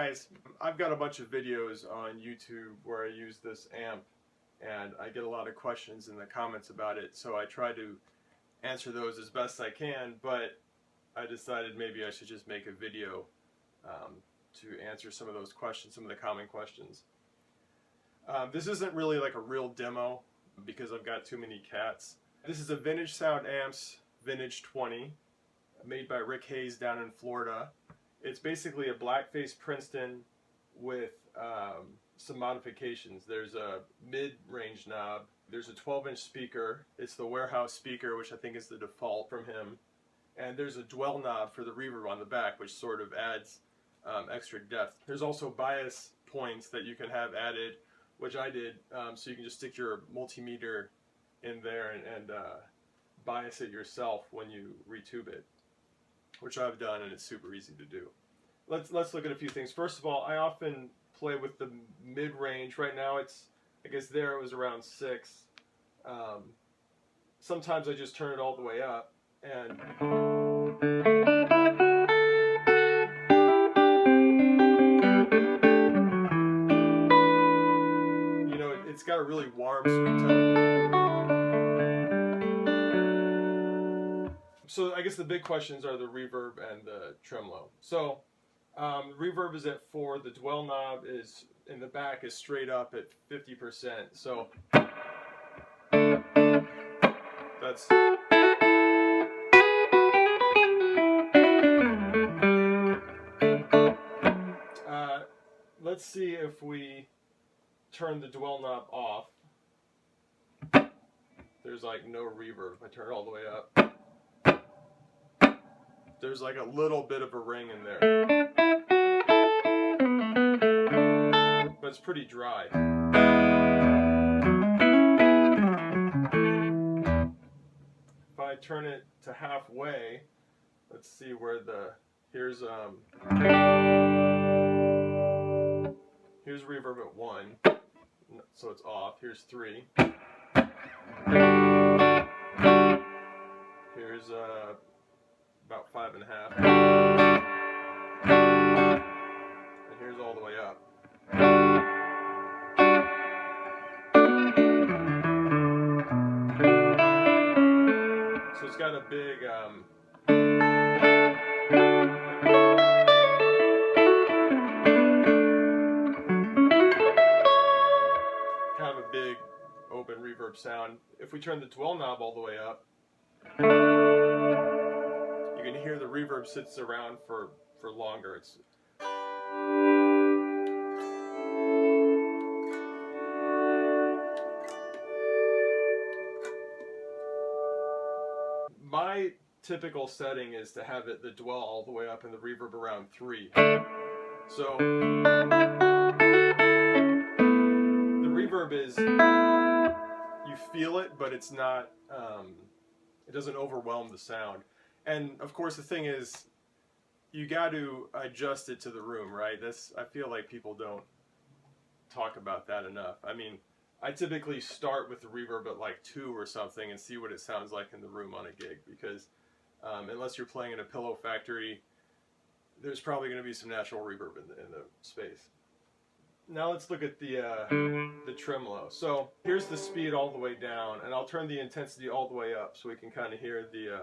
guys, I've got a bunch of videos on YouTube where I use this amp, and I get a lot of questions in the comments about it, so I try to answer those as best I can, but I decided maybe I should just make a video to answer some of those questions, some of the common questions. This isn't really like a real demo because I've got too many cats. This is a Vintage Sound Amps Vintage 20 made by Rick Hayes down in Florida. It's basically a blackface Princeton with some modifications. There's a mid-range knob. There's a 12-inch speaker. It's the warehouse speaker, which I think is the default from him. And there's a dwell knob for the reverb on the back, which sort of adds extra depth. There's also bias points that you can have added, which I did, so you can just stick your multimeter in there and bias it yourself when you retube it, which I've done, and it's super easy to do. Let's look at a few things. First of all, I often play with the mid-range. Right now it's, I guess there it was around 6. Sometimes I just turn it all the way up, and you know, it's got a really warm, sweet tone. So I guess the big questions are the reverb and the tremolo. So the reverb is at 4. The dwell knob is in the back is straight up at 50%. So that's let's see if we turn the dwell knob off. There's like no reverb. I turn it all the way up. There's like a little bit of a ring in there, but it's pretty dry. If I turn it to halfway, let's see where here's reverb at 1, so it's off. Here's 3. Here's about 5.5, and here's all the way up. So it's got a big kind of a big open reverb sound. If we turn the dwell knob all the way up, you can hear the reverb sits around for longer. It's my typical setting is to have the dwell all the way up and the reverb around 3. So the reverb is, you feel it, but it's not, it doesn't overwhelm the sound. And of course the thing is, you got to adjust it to the room, right? I feel like people don't talk about that enough. I mean, I typically start with the reverb at like 2 or something and see what it sounds like in the room on a gig, because unless you're playing in a pillow factory, there's probably going to be some natural reverb in the space. Now let's look at the tremolo. So here's the speed all the way down, and I'll turn the intensity all the way up so we can kind of hear the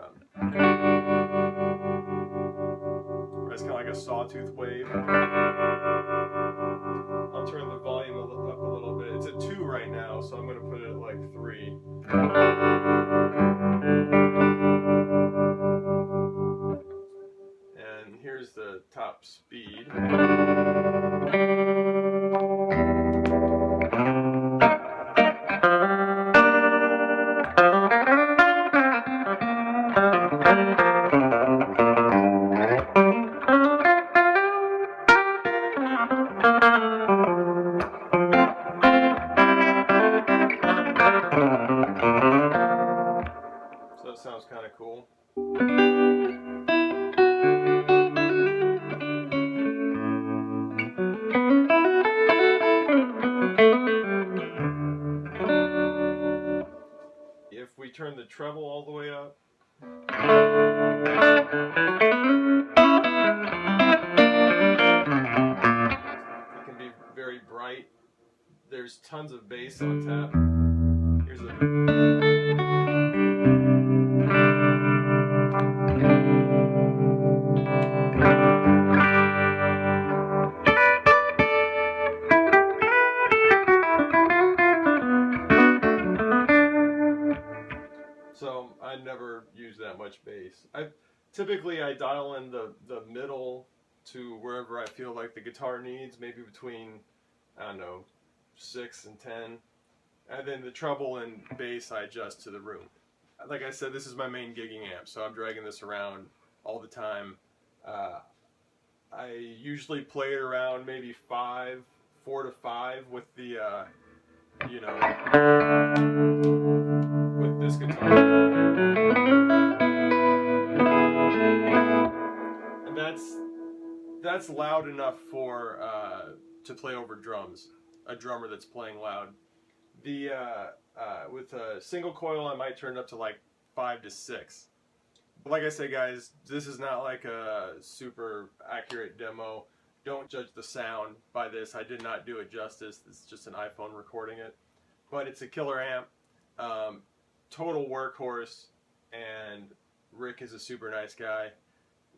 it's kind of like a sawtooth wave. I'll turn the volume up a little bit. It's at 2 right now, so I'm going to put it at like 3. And here's the top speed. So that sounds kind of cool. If we turn the treble all the way up, there's tons of bass on tap. Here's a so I never use that much bass. Typically I dial in the middle to wherever I feel like the guitar needs, maybe between, I don't know, 6 and 10. And then the treble and bass I adjust to the room. Like I said, this is my main gigging amp, so I'm dragging this around all the time. I usually play it around maybe 4 to 5 with the, you know, with this guitar. And that's loud enough for to play over drums. A drummer that's playing loud. The with a single coil, I might turn it up to like 5 to 6. But like I said, guys, this is not like a super accurate demo. Don't judge the sound by this. I did not do it justice. It's just an iPhone recording it. But it's a killer amp. Total workhorse. And Rick is a super nice guy.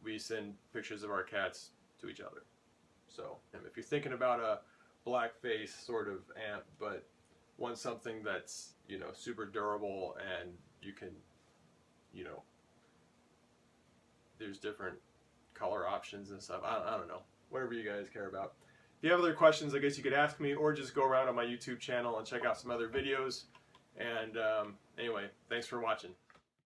We send pictures of our cats to each other. So if you're thinking about a blackface sort of amp, but want something that's, you know, super durable and you can, you know, there's different color options and stuff. I don't know. Whatever you guys care about. If you have other questions, I guess you could ask me, or just go around on my YouTube channel and check out some other videos. And anyway, thanks for watching.